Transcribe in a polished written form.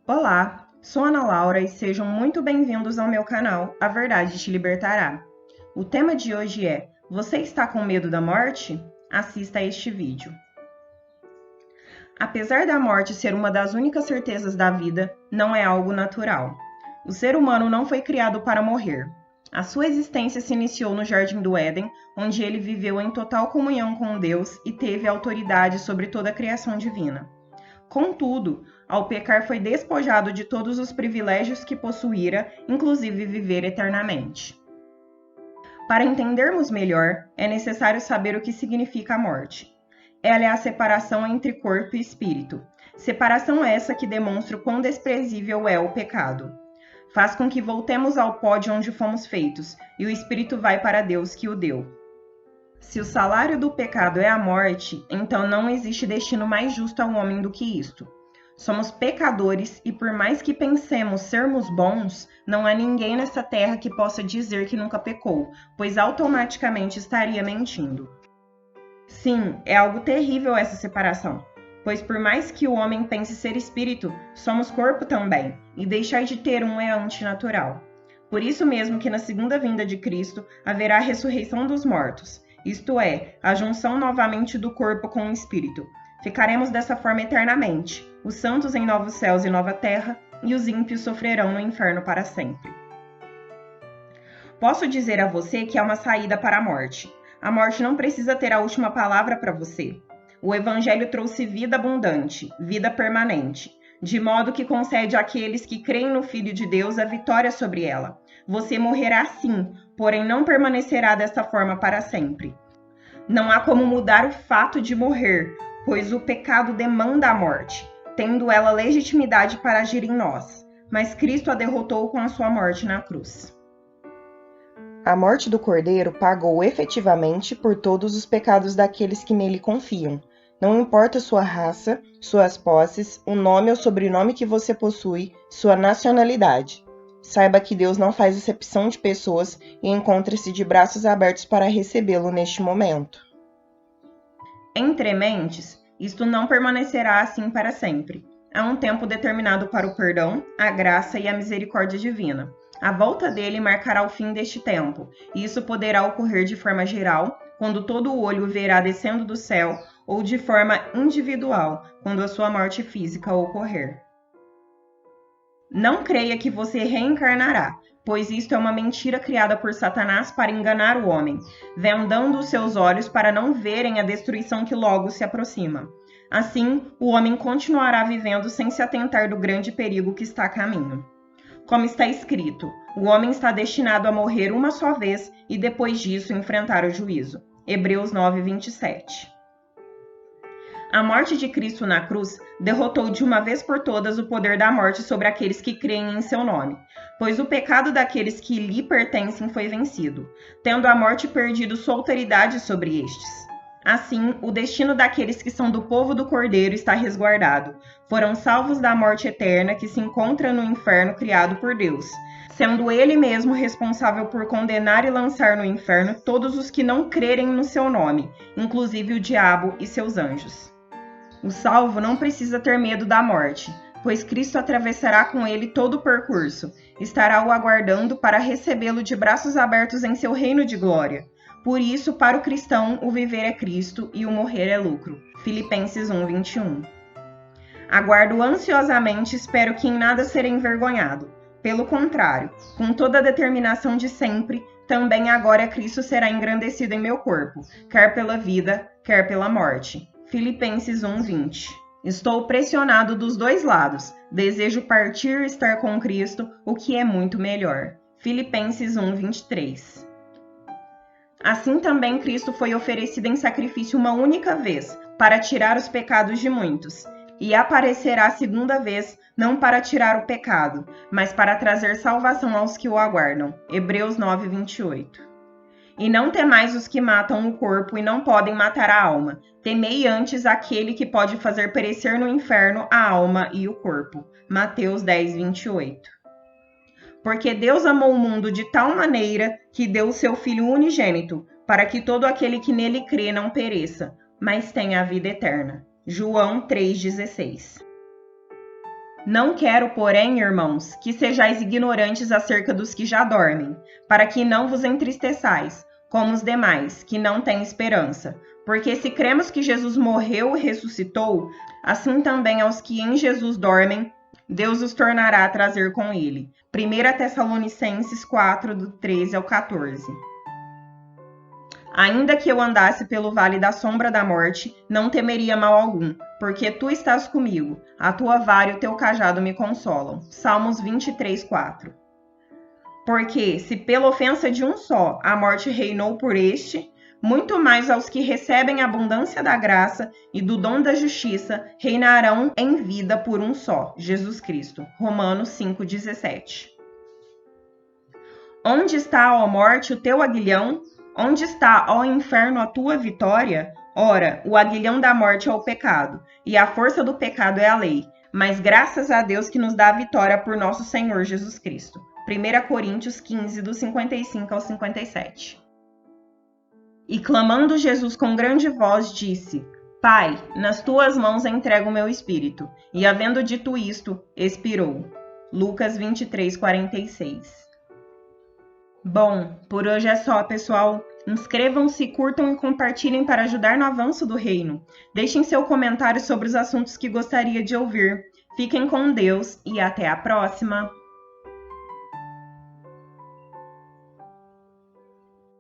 Olá, sou Ana Laura e sejam muito bem-vindos ao meu canal A Verdade Te Libertará. O tema de hoje é: você está com medo da morte? Assista a este vídeo. Apesar da morte ser uma das únicas certezas da vida, não é algo natural. O ser humano não foi criado para morrer. A sua existência se iniciou no Jardim do Éden, onde ele viveu em total comunhão com Deus e teve autoridade sobre toda a criação divina. Contudo, ao pecar foi despojado de todos os privilégios que possuíra, inclusive viver eternamente. Para entendermos melhor, é necessário saber o que significa a morte. Ela é a separação entre corpo e espírito. Separação essa que demonstra o quão desprezível é o pecado. Faz com que voltemos ao pó de onde fomos feitos, e o espírito vai para Deus que o deu. Se o salário do pecado é a morte, então não existe destino mais justo ao homem do que isto. Somos pecadores e por mais que pensemos sermos bons, não há ninguém nessa terra que possa dizer que nunca pecou, pois automaticamente estaria mentindo. Sim, é algo terrível essa separação, pois por mais que o homem pense ser espírito, somos corpo também, e deixar de ter um é antinatural. Por isso mesmo que na segunda vinda de Cristo haverá a ressurreição dos mortos, isto é, a junção novamente do corpo com o espírito. Ficaremos dessa forma eternamente, os santos em novos céus e nova terra, e os ímpios sofrerão no inferno para sempre. Posso dizer a você que há uma saída para a morte. A morte não precisa ter a última palavra para você. O Evangelho trouxe vida abundante, vida permanente, de modo que concede àqueles que creem no Filho de Deus a vitória sobre ela. Você morrerá sim, porém não permanecerá desta forma para sempre. Não há como mudar o fato de morrer, pois o pecado demanda a morte, tendo ela legitimidade para agir em nós. Mas Cristo a derrotou com a sua morte na cruz. A morte do Cordeiro pagou efetivamente por todos os pecados daqueles que nele confiam. Não importa sua raça, suas posses, o nome ou sobrenome que você possui, sua nacionalidade. Saiba que Deus não faz acepção de pessoas e encontra-se de braços abertos para recebê-lo neste momento. Entre mentes, isto não permanecerá assim para sempre. Há um tempo determinado para o perdão, a graça e a misericórdia divina. A volta dele marcará o fim deste tempo, e isso poderá ocorrer de forma geral, quando todo o olho o verá descendo do céu, ou de forma individual, quando a sua morte física ocorrer. Não creia que você reencarnará, pois isto é uma mentira criada por Satanás para enganar o homem, vendando os seus olhos para não verem a destruição que logo se aproxima. Assim, o homem continuará vivendo sem se atentar do grande perigo que está a caminho. Como está escrito, o homem está destinado a morrer uma só vez e depois disso enfrentar o juízo. Hebreus 9:27. A morte de Cristo na cruz derrotou de uma vez por todas o poder da morte sobre aqueles que creem em seu nome, pois o pecado daqueles que lhe pertencem foi vencido, tendo a morte perdido sua autoridade sobre estes. Assim, o destino daqueles que são do povo do Cordeiro está resguardado. Foram salvos da morte eterna que se encontra no inferno criado por Deus, sendo ele mesmo responsável por condenar e lançar no inferno todos os que não crerem no seu nome, inclusive o diabo e seus anjos. O salvo não precisa ter medo da morte, pois Cristo atravessará com ele todo o percurso, estará o aguardando para recebê-lo de braços abertos em seu reino de glória. Por isso, para o cristão, o viver é Cristo e o morrer é lucro. Filipenses 1:21. Aguardo ansiosamente e espero que em nada serei envergonhado. Pelo contrário, com toda a determinação de sempre, também agora Cristo será engrandecido em meu corpo, quer pela vida, quer pela morte. Filipenses 1:20. Estou pressionado dos dois lados. Desejo partir e estar com Cristo, o que é muito melhor. Filipenses 1:23. Assim também Cristo foi oferecido em sacrifício uma única vez, para tirar os pecados de muitos, e aparecerá a segunda vez, não para tirar o pecado, mas para trazer salvação aos que o aguardam. Hebreus 9:28. E não temais os que matam o corpo e não podem matar a alma. Temei antes aquele que pode fazer perecer no inferno a alma e o corpo. Mateus 10:28. Porque Deus amou o mundo de tal maneira que deu o seu Filho unigênito, para que todo aquele que nele crê não pereça, mas tenha a vida eterna. João 3,16. Não quero, porém, irmãos, que sejais ignorantes acerca dos que já dormem, para que não vos entristeçais, como os demais, que não têm esperança. Porque se cremos que Jesus morreu e ressuscitou, assim também aos que em Jesus dormem, Deus os tornará a trazer com ele. 1 Tessalonicenses 4, do 13 ao 14. Ainda que eu andasse pelo vale da sombra da morte, não temeria mal algum, porque tu estás comigo, a tua vara e o teu cajado me consolam. Salmos 23, 4. Porque, se pela ofensa de um só a morte reinou por este, muito mais aos que recebem a abundância da graça e do dom da justiça reinarão em vida por um só, Jesus Cristo. Romanos 5,17. Onde está, ó morte, o teu aguilhão? Onde está, ó inferno, a tua vitória? Ora, o aguilhão da morte é o pecado, e a força do pecado é a lei. Mas graças a Deus que nos dá a vitória por nosso Senhor Jesus Cristo. 1 Coríntios 15, do 55 ao 57. E clamando Jesus com grande voz, disse: Pai, nas tuas mãos entrego o meu espírito. E havendo dito isto, expirou. Lucas 23, 46. Bom, por hoje é só, pessoal. Inscrevam-se, curtam e compartilhem para ajudar no avanço do reino. Deixem seu comentário sobre os assuntos que gostaria de ouvir. Fiquem com Deus e até a próxima!